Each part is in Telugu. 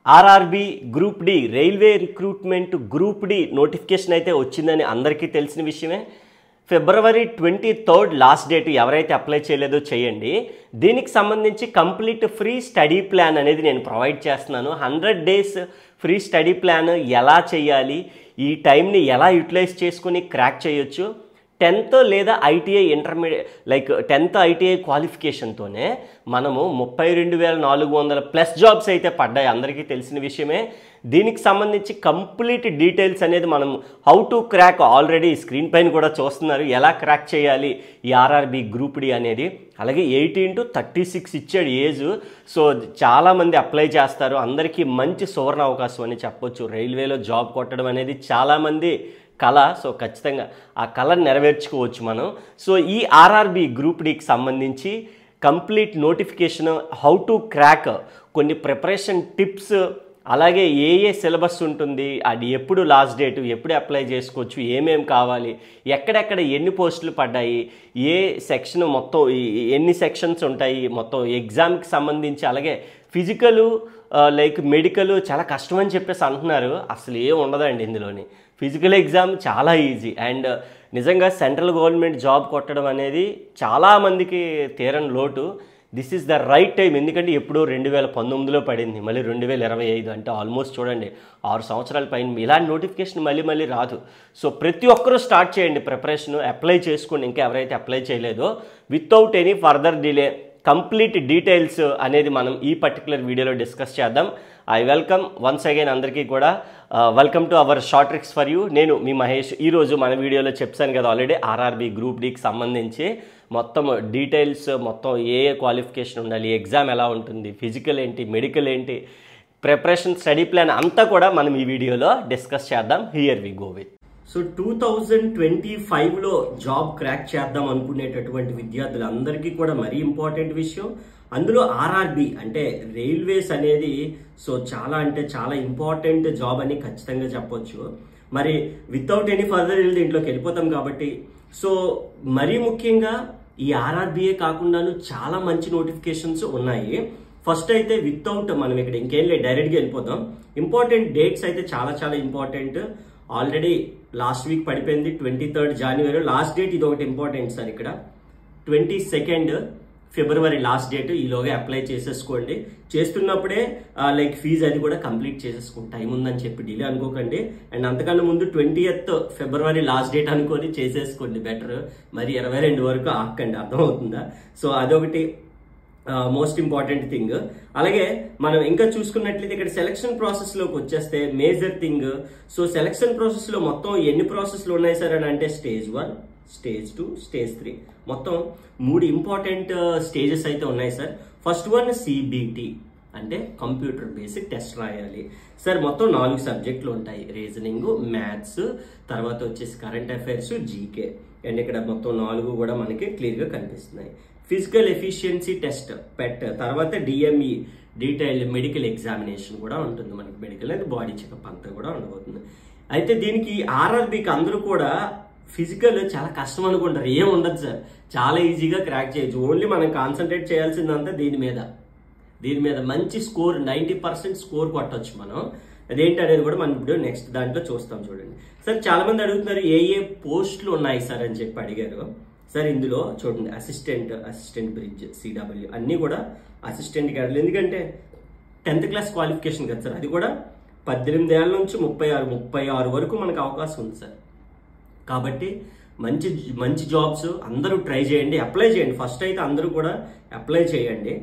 RRB group D railway recruitment group D notification అయితే వచ్చిందని అందరికీ తెలిసిన విషయమే. ఫిబ్రవరి 23 లాస్ట్ డేట్. ఎవరైతే అప్లై చేయలేదో చేయండి. దీనికి సంబంధించి కంప్లీట్ ఫ్రీ స్టడీ ప్లాన్ అనేది నేను ప్రొవైడ్ చేస్తున్నాను. 100 days ఫ్రీ స్టడీ ప్లాన్ ఎలా చేయాలి, ఈ టైంని ఎలా యూటిలైజ్ చేసుకుని క్రాక్ చేయొచ్చు. 10th లేదా ITI intermediate like 10th ITI క్వాలిఫికేషన్తోనే మనము 32,400+ జాబ్స్ అయితే పడ్డాయి, అందరికీ తెలిసిన విషయమే. దీనికి సంబంధించి కంప్లీట్ డీటెయిల్స్ అనేది మనం how to crack already screen పైన కూడా చూస్తున్నారు, ఎలా క్రాక్ చేయాలి ఈ ఆర్ఆర్బి గ్రూప్ డి అనేది. అలాగే 18 to 36 ఇచ్చాడు ఏజ్. సో చాలామంది అప్లై చేస్తారు, అందరికీ మంచి సువర్ణ అవకాశం అని చెప్పొచ్చు. రైల్వేలో జాబ్ కొట్టడం అనేది చాలామంది కళ. సో ఖచ్చితంగా ఆ కళను నెరవేర్చుకోవచ్చు మనం. సో ఈ ఆర్ఆర్బి గ్రూప్ డికి సంబంధించి complete notification, how to crack, కొన్ని ప్రిపరేషన్ టిప్స్, అలాగే ఏ సిలబస్ ఉంటుంది, అది ఎప్పుడు లాస్ట్ డేట్, ఎప్పుడు అప్లై చేసుకోవచ్చు, ఏమేమి కావాలి, ఎక్కడెక్కడ ఎన్ని పోస్టులు పడ్డాయి, ఏ సెక్షన్ మొత్తం ఎన్ని సెక్షన్స్ ఉంటాయి, మొత్తం ఎగ్జామ్కి సంబంధించి. అలాగే ఫిజికల్ లైక్ మెడికల్ చాలా కష్టం అని చెప్పేసి అంటున్నారు. అసలు ఏం ఉండదండి ఇందులోని. ఫిజికల్ ఎగ్జామ్ చాలా ఈజీ. అండ్ నిజంగా సెంట్రల్ గవర్నమెంట్ జాబ్ కొట్టడం అనేది చాలామందికి తీరని లోటు. This is the right time. ఎందుకంటే ఎప్పుడో 2019లో పడింది, మళ్ళీ 2025 అంటే ఆల్మోస్ట్ చూడండి 6 సంవత్సరాల పైన. ఇలాంటి నోటిఫికేషన్ మళ్ళీ రాదు. సో ప్రతి ఒక్కరూ స్టార్ట్ చేయండి ప్రిపరేషన్, అప్లై చేసుకోండి. ఇంకా ఎవరైతే అప్లై చేయలేదో without any further delay complete details అనేది మనం ఈ పర్టికులర్ వీడియోలో డిస్కస్ చేద్దాం. ఐ వెల్కమ్ వన్స్ అగైన్ అందరికీ కూడా. Welcome to our short tricks for you. నేను మీ మహేష్. ఈరోజు మన వీడియోలో చెప్పాను కదా ఆల్రెడీ, ఆర్ఆర్బి గ్రూప్ డికి సంబంధించి మొత్తం డీటెయిల్స్, మొత్తం ఏ క్వాలిఫికేషన్ ఉండాలి, ఎగ్జామ్ ఎలా ఉంటుంది, ఫిజికల్ ఏంటి, మెడికల్ ఏంటి, ప్రిపరేషన్ స్టడీ ప్లాన్ అంతా కూడా మనం ఈ వీడియోలో డిస్కస్ చేద్దాం. Here we go with. So 2025లో జాబ్ క్రాక్ చేద్దాం అనుకునేటటువంటి విద్యార్థులందరికీ కూడా మరీ ఇంపార్టెంట్ విషయం. అందులో ఆర్ఆర్బి అంటే రైల్వేస్ అనేది సో చాలా అంటే చాలా ఇంపార్టెంట్ జాబ్ అని ఖచ్చితంగా చెప్పొచ్చు. మరి వితౌట్ ఎనీ ఫర్దర్ దీంట్లోకి వెళ్ళిపోతాం కాబట్టి, సో మరీ ముఖ్యంగా ఈ ఆర్ఆర్బిఏ కాకుండాను చాలా మంచి నోటిఫికేషన్స్ ఉన్నాయి. ఫస్ట్ అయితే వితౌట్ మనం ఇక్కడ ఇంకేం లేదు, డైరెక్ట్గా వెళ్ళిపోతాం. ఇంపార్టెంట్ డేట్స్ అయితే చాలా ఇంపార్టెంట్. ఆల్రెడీ లాస్ట్ వీక్ పడిపోయింది 23rd January లాస్ట్ డేట్. ఇది ఒకటి ఇంపార్టెంట్ సార్. ఇక్కడ 22nd February లాస్ట్ డేట్. ఈలోగా అప్లై చేసేసుకోండి. చేస్తున్నప్పుడే లైక్ ఫీజు అది కూడా కంప్లీట్ చేసేసుకోండి. టైం ఉందని చెప్పి డిలే అనుకోకండి. అండ్ అంతకన్నా ముందు 20th February లాస్ట్ డేట్ అనుకొని చేసేసుకోండి బెటర్. మరి 22 వరకు ఆకండి, అర్థమవుతుందా? సో అదొకటి మోస్ట్ ఇంపార్టెంట్ థింగ్. అలాగే మనం ఇంకా చూసుకున్నట్లయితే ఇక్కడ సెలక్షన్ ప్రాసెస్ లోకి వచ్చేస్తే major thing. So selection process లో మొత్తం ఎన్ని ప్రాసెస్లు ఉన్నాయి సార్ అని అంటే Stage 1, Stage 2, Stage 3 మొత్తం 3 ఇంపార్టెంట్ స్టేజెస్ అయితే ఉన్నాయి సార్. ఫస్ట్ వన్ సిబిటి అంటే కంప్యూటర్ బేసిక్ టెస్ట్ రాయాలి సార్. మొత్తం 4 సబ్జెక్టులు ఉంటాయి, రీజనింగ్, మ్యాథ్స్, తర్వాత వచ్చేసి కరెంట్ అఫైర్స్, జీకే. అండ్ ఇక్కడ మొత్తం 4 కూడా మనకి క్లియర్ గా కనిపిస్తున్నాయి. ఫిజికల్ ఎఫిషియన్సీ టెస్ట్ పెట్, తర్వాత డిఎంఈ డీటెయిల్డ్ మెడికల్ ఎగ్జామినేషన్ కూడా ఉంటుంది మనకి. మెడికల్ అనేది బాడీ చెకప్ అంతా కూడా ఉండబోతుంది. అయితే దీనికి ఆర్ఆర్బికి అందరూ కూడా ఫిజికల్ చాలా కష్టం అనుకుంటారు. ఏం ఉండదు సార్, చాలా ఈజీగా క్రాక్ చేయొచ్చు. ఓన్లీ మనం కాన్సన్ట్రేట్ చేయాల్సిందంతా దీని మీద మంచి స్కోర్ 90% స్కోర్ కొట్టచ్చు మనం. అదేంటి అనేది కూడా మనం ఇప్పుడు నెక్స్ట్ దాంట్లో చూస్తాం. చూడండి సార్, చాలా మంది అడుగుతున్నారు ఏ పోస్టులు ఉన్నాయి సార్ అని చెప్పి అడిగారు సార్. ఇందులో చూడండి అసిస్టెంట్ బ్రిడ్జ్, సిడబ్ల్యూ అన్నీ కూడా అసిస్టెంట్ కేడర్లు. ఎందుకంటే 10th క్లాస్ క్వాలిఫికేషన్ కదా సార్. అది కూడా 18 ఏళ్ళ నుంచి 36 వరకు మనకు అవకాశం ఉంది సార్. కాబట్టి మంచి జాబ్స్ అందరూ ట్రై చేయండి, అప్లై చేయండి. ఫస్ట్ అయితే అందరూ కూడా అప్లై చేయండి.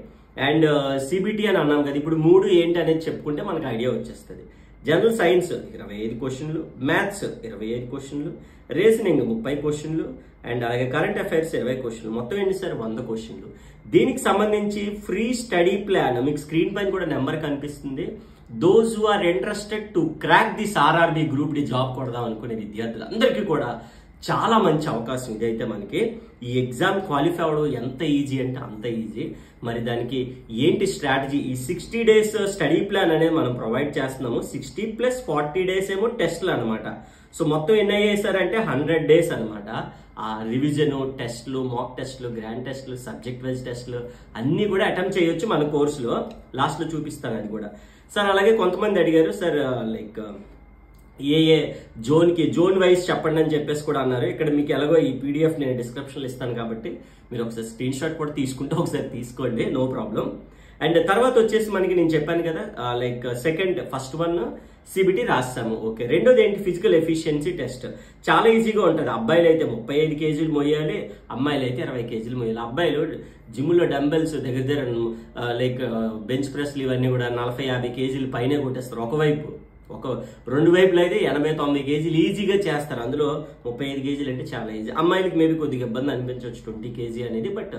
అండ్ సిబిటి అని అన్నాం కదా, ఇప్పుడు 3 ఏంటి అనేది చెప్పుకుంటే మనకు ఐడియా వచ్చేస్తుంది. జనరల్ సైన్స్ 25 క్వశ్చన్లు, మ్యాథ్స్ 25 క్వశ్చన్లు, రీజనింగ్ 30 క్వశ్చన్లు, అండ్ అలాగే కరెంట్ అఫైర్స్ 20 క్వశ్చన్లు. మొత్తం ఏంటి సార్ 100 క్వశ్చన్లు. దీనికి సంబంధించి ఫ్రీ స్టడీ ప్లాన్ మీకు స్క్రీన్ పైన కూడా నెంబర్ కనిపిస్తుంది. Those who are interested to crack this RRB group D job కొడదాం అనుకునే విద్యార్థులందరికీ కూడా చాలా మంచి అవకాశం ఇదైతే మనకి. ఈ ఎగ్జామ్ క్వాలిఫై అవ్వడం ఎంత ఈజీ అంటే అంత ఈజీ. మరి దానికి ఏంటి స్ట్రాటజీ? ఈ 60 days స్టడీ ప్లాన్ అనేది మనం ప్రొవైడ్ చేస్తున్నాము. 60 + 40 days ఏమో టెస్ట్లు అనమాట. సో మొత్తం ఎన్ని అయ్యాయి సార్ అంటే 100 days అనమాట. ఆ రివిజన్ టెస్ట్లు, మాక్ టెస్ట్లు, గ్రాండ్ టెస్ట్లు, సబ్జెక్ట్ వైజ్ టెస్ట్లు అన్ని కూడా అటెంప్ట్ చేయొచ్చు మన కోర్సులో. లాస్ట్ లో చూపిస్తాను అది కూడా. సార్ అలాగే కొంతమంది అడిగారు సార్ లైక్ ఏ జోన్ వైజ్ చెప్పండి అని చెప్పేసి కూడా అన్నారు. ఇక్కడ మీకు ఎలాగో ఈ పీడిఎఫ్ నేను డిస్క్రిప్షన్లో ఇస్తాను కాబట్టి మీరు ఒకసారి స్క్రీన్ షాట్ కూడా తీసుకుంటే ఒకసారి తీసుకోండి, నో ప్రాబ్లం. అండ్ తర్వాత వచ్చేసి మనకి నేను చెప్పాను కదా లైక్ ఫస్ట్ వన్ సిబిటి రాస్తాము. ఓకే, రెండోది ఏంటి, ఫిజికల్ ఎఫిషియన్సీ టెస్ట్. చాలా ఈజీగా ఉంటుంది. అబ్బాయిలు అయితే 35 కేజీలు మోయాలి, అమ్మాయిలు అయితే 20 కేజీలు మోయాలి. అబ్బాయిలు జిమ్లో డంబెల్స్ దగ్గర లైక్ బెంచ్ ప్రెస్లు ఇవన్నీ కూడా 40-50 కేజీలు పైనే కొట్టేస్తారు. ఒక రెండు వైపులు అయితే 89 కేజీలు ఈజీగా చేస్తారు. అందులో 35 కేజీలు అంటే చాలా ఈజీ. అమ్మాయిలకి మేబీ కొద్దిగా ఇబ్బంది అనిపించవచ్చు 20 కేజీ అనేది, బట్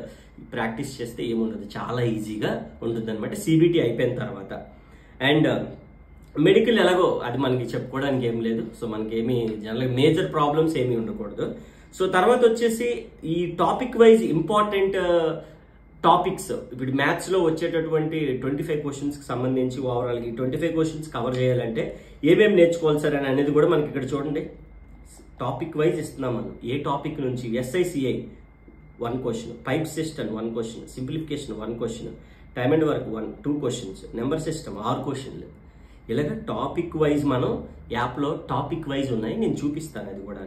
ప్రాక్టీస్ చేస్తే ఏముండదు, చాలా ఈజీగా ఉంటుంది అనమాట సిబిటి అయిపోయిన తర్వాత. అండ్ మెడికల్ ఎలాగో అది మనకి చెప్పుకోవడానికి ఏం లేదు. సో మనకి ఏమి జనరల్గా మేజర్ ప్రాబ్లమ్స్ ఏమీ ఉండకూడదు. సో తర్వాత వచ్చేసి ఈ టాపిక్ వైజ్ ఇంపార్టెంట్ టాపిక్స్, ఇప్పుడు మ్యాథ్స్ లో వచ్చేటటువంటి 25 క్వశ్చన్స్ కి సంబంధించి ఓవరాల్ ఈ 25 క్వశ్చన్స్ కవర్ చేయాలంటే ఏమేమి నేర్చుకోవాలి సార్ అని అనేది కూడా మనకి ఇక్కడ చూడండి టాపిక్ వైజ్ ఇస్తున్నాం. మనం ఏ టాపిక్ నుంచి SICI 1 question, pipe system 1 question, simplification 1 question, time and work 2 questions, number system 6 క్వశ్చన్లు. ఇలాగ టాపిక్ వైజ్ మనం యాప్లో టాపిక్ వైజ్ ఉన్నాయి, నేను చూపిస్తాను అది కూడా.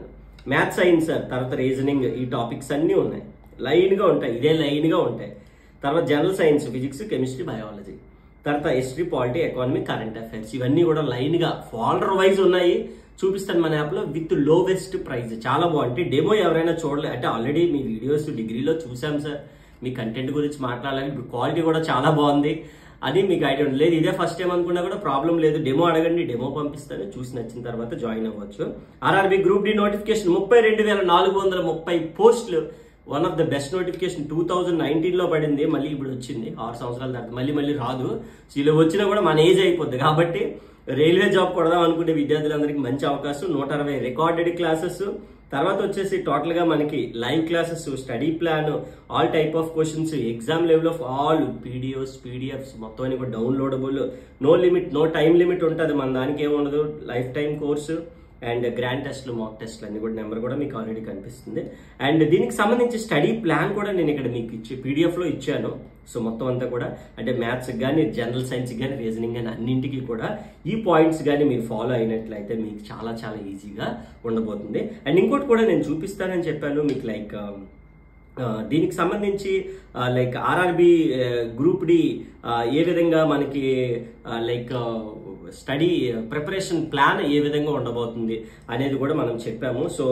మ్యాథ్స్ సైన్స్ తర్వాత రీజనింగ్ ఈ టాపిక్స్ అన్నీ ఉన్నాయి, లైన్గా ఉంటాయి, ఇదే లైన్గా ఉంటాయి. తర్వాత general science, physics, chemistry, biology, తర్వాత history, polity, economy, current affairs ఇవన్నీ కూడా లైన్గా ఫోల్డర్ వైజ్ ఉన్నాయి. చూపిస్తాను మన యాప్లో విత్ లోవెస్ట్ ప్రైస్, చాలా బాగుంటాయి. డెమో ఎవరైనా చూడలేదు అంటే ఆల్రెడీ మీ వీడియోస్ డిగ్రీలో చూసాం సార్, మీ కంటెంట్ గురించి మాట్లాడాలి, ఇప్పుడు క్వాలిటీ కూడా చాలా బాగుంది అది మీకు ఐడియా లేదు. ఇదే ఫస్ట్ టైం అనుకున్నా కూడా ప్రాబ్లం లేదు, డెమో అడగండి, డెమో పంపిస్తాను, చూసి నచ్చిన తర్వాత జాయిన్ అవ్వచ్చు. RRB గ్రూప్ డి నోటిఫికేషన్ 32,430 పోస్టులు, one of the best notification. 2019లో పడింది, మళ్ళీ ఇప్పుడు వచ్చింది 6 సంవత్సరాల తర్వాత, మళ్ళీ రాదు. ఇలా వచ్చినా కూడా మన ఏజ్ అయిపోద్ది కాబట్టి రైల్వే జాబ్ కొడదాం అనుకునే విద్యార్థులందరికీ మంచి అవకాశం. 160 రికార్డెడ్ క్లాసెస్, తర్వాత వచ్చేసి టోటల్ గా మనకి live classes, study plan, all type of questions, exam level of all PDFs మొత్తం అన్ని కూడా downloadable, no limit, no time limit ఉంటుంది మన దానికి, ఏముండదు, life time course. And grand టెస్ట్లు, మాక్ టెస్ట్లు అన్ని కూడా నెంబర్ కూడా మీకు ఆల్రెడీ కనిపిస్తుంది. అండ్ దీనికి సంబంధించి స్టడీ ప్లాన్ కూడా నేను ఇక్కడ మీకు PDF లో ఇచ్చాను. సో మొత్తం అంతా కూడా అంటే మ్యాథ్స్ కానీ, జనరల్ సైన్స్ కానీ, రీజనింగ్ కానీ అన్నింటికి కూడా ఈ పాయింట్స్ కానీ మీరు ఫాలో అయినట్లయితే మీకు చాలా చాలా ఈజీగా ఉండబోతుంది. అండ్ ఇంకోటి కూడా నేను చూపిస్తానని చెప్పాను మీకు, లైక్ దీనికి సంబంధించి like RRB group D A విధంగా మనకి like study preparation plan A విధంగా ఉండబోతుంది అనేది కూడా మనం చెప్పాము. సో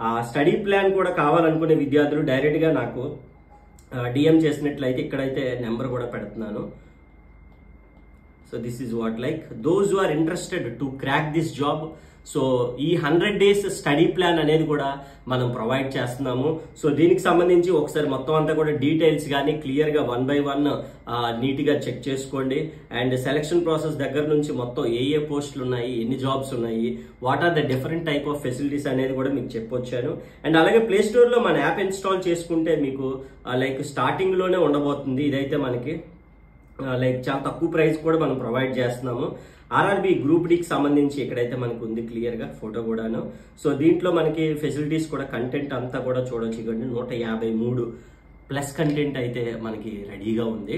ఆ స్టడీ ప్లాన్ కూడా కావాలనుకునే విద్యార్థులు డైరెక్ట్గా నాకు DM చేసినట్లయితే ఇక్కడైతే నెంబర్ కూడా పెడుతున్నాను. So this is what like those who are interested to crack this job. So ఈ 100 days స్టడీ ప్లాన్ అనేది కూడా మనం ప్రొవైడ్ చేస్తున్నాము. సో దీనికి సంబంధించి ఒకసారి మొత్తం అంతా కూడా డీటెయిల్స్ కానీ క్లియర్గా 1 by 1 నీట్గా చెక్ చేసుకోండి. అండ్ సెలక్షన్ ప్రాసెస్ దగ్గర నుంచి మొత్తం ఏ పోస్టులు ఉన్నాయి, ఎన్ని జాబ్స్ ఉన్నాయి, what are the different type of facilities అనేది కూడా మీకు చెప్పొచ్చాను. అండ్ అలాగే ప్లే స్టోర్లో మన యాప్ ఇన్స్టాల్ చేసుకుంటే మీకు లైక్ స్టార్టింగ్లోనే ఉండబోతుంది. ఇదైతే మనకి లైక్ చాలా తక్కువ ప్రైస్ కూడా మనం ప్రొవైడ్ చేస్తున్నాము. RRB గ్రూప్ డికి సంబంధించి ఇక్కడైతే మనకు ఉంది క్లియర్గా ఫోటో కూడాను. సో దీంట్లో మనకి ఫెసిలిటీస్ కూడా, కంటెంట్ అంతా కూడా చూడొచ్చు. ఇక్కడ 153+ కంటెంట్ అయితే మనకి రెడీగా ఉంది.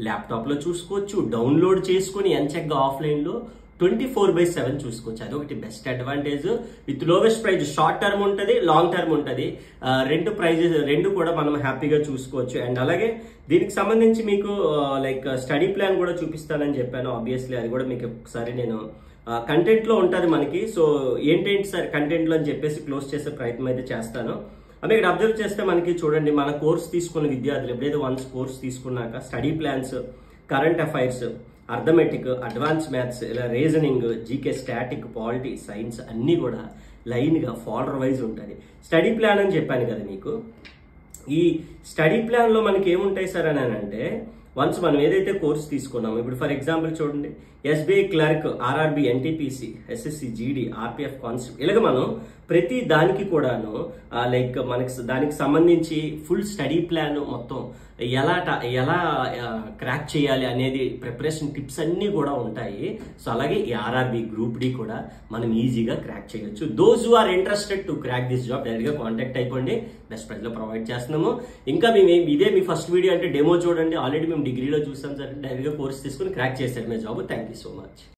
ల్యాప్టాప్లో చూసుకోవచ్చు, డౌన్లోడ్ చేసుకుని ఎంచక్గా ఆఫ్లైన్లో 24/7 చూసుకోవచ్చు. అదొకటి best advantage. With lowest price, short term ఉంటుంది, లాంగ్ టర్మ్ ఉంటుంది, రెండు కూడా మనం హ్యాపీగా చూసుకోవచ్చు. అండ్ అలాగే దీనికి సంబంధించి మీకు లైక్ స్టడీ ప్లాన్ కూడా చూపిస్తానని చెప్పాను. ఆబ్వియస్లీ అది కూడా మీకు ఒకసారి నేను కంటెంట్ లో ఉంటుంది మనకి. సో ఏంటేంటి సార్ కంటెంట్ లో అని చెప్పేసి క్లోజ్ చేసే ప్రయత్నం అయితే చేస్తాను. అవి ఇక్కడ అబ్జర్వ్ చేస్తే మనకి చూడండి, మన కోర్స్ తీసుకున్న విద్యార్థులు ఎప్పుడైతే వన్స్ కోర్స్ తీసుకున్నాక study plans, current affairs, arithmetic, advance maths, ఇలా reasoning, GK, static, polity, science అన్నీ కూడా లైన్గా ఫోల్డర్ వైజ్ ఉంటుంది. స్టడీ ప్లాన్ అని చెప్పాను కదా మీకు. ఈ స్టడీ ప్లాన్లో మనకి ఏముంటాయి సార్ అని అంటే, వన్స్ మనం ఏదైతే కోర్స్ తీసుకున్నామో, ఇప్పుడు ఫర్ ఎగ్జాంపుల్ చూడండి, SBI clerk, RRB, NTPC, SSC, GD, RPF constable, ఇలాగ మనం ప్రతి దానికి కూడాను లైక్ మనకి దానికి సంబంధించి ఫుల్ స్టడీ ప్లాన్ మొత్తం ఎలా క్రాక్ చేయాలి అనేది ప్రిపరేషన్ టిప్స్ అన్నీ కూడా ఉంటాయి. సో అలాగే ఈ RRB గ్రూప్ డి కూడా మనం ఈజీగా క్రాక్ చేయొచ్చు. Those who are interested to crack this job డైరెక్ట్గా కాంటాక్ట్ అయిపోండి, బెస్ట్ ప్రైస్లో ప్రొవైడ్ చేస్తున్నాము. ఇంకా మేము ఇదే మీ ఫస్ట్ వీడియో అంటే డెమో చూడండి, ఆల్రెడీ మేము డిగ్రీలో చూసాం సార్, డైరెక్ట్గా కోర్స్ తీసుకుని క్రాక్ చేశారు మీ జాబ్. Thank you. You so much.